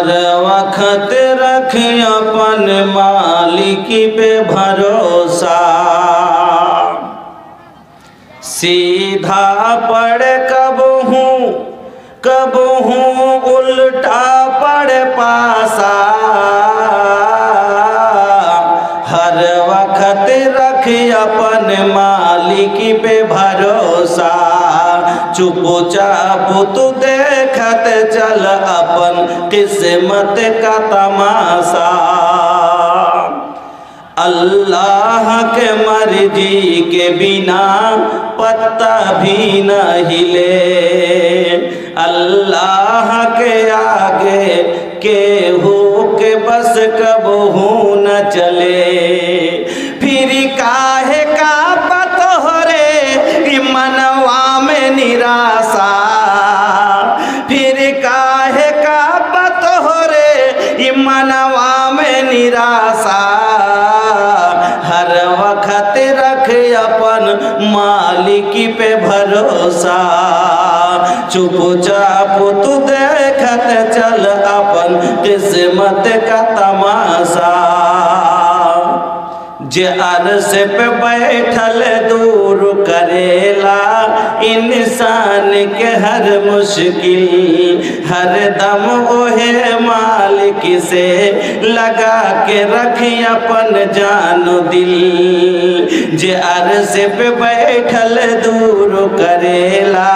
हर वक्त रख अपन मालिक पे भरोसा। सीधा पड़ कब हूँ उल्टा पड़ पासा। हर वक्त रख अपन मालिक पे भरोसा। चुपचाप तू देखत चल अपन किस्मत का तमाशा। अल्लाह के मर्जी के बिना पत्ता भी न हिले। अल्लाह के आगे केहू के बस कबहू न चले। फिर काहे का पत हो रे मनवा में निराशा। फिर काहे का पत हो रे मनवा में निराशा। हर वक्त रख अपन मालिक पे भरोसा। चुपचाप तू देखत चल अपन किस्मत का तमाशा। जे अर्श पे बैठल दूर करेला इंसान के हर मुश्किल। हर दम ओहे मालिक से लगा के रख अपन जान दिल। जे अर्श पे बैठल दूर करेला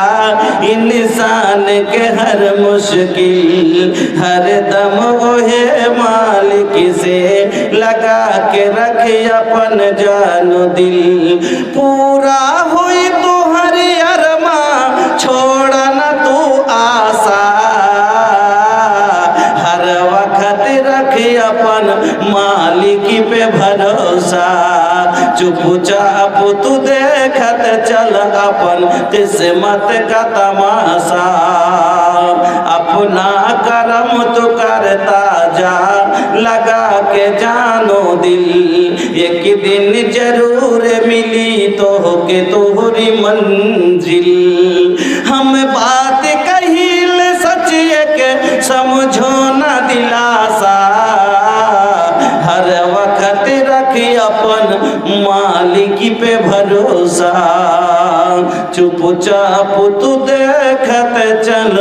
इंसान के हर मुश्किल। हर दम ओहे मालिक से लगा के रख अपन जान दिल। पूरा हुई तू हरी अरमा छोड़ न तू आशा। हर वक्त रख अपन मालिक पे भरोसा। चुपचाप तू देखत चल अपन किस्मत का तमाशा। अपना करम तू करता जा लगा के जानो दिल। एक दिन जरूर मिली तो के तोहरी मंजिल। हम बात कहिल सच एक समझो न दिलासा। हर वक्त रख अपन मालिक पे भरोसा। चुपचाप तू देखत चल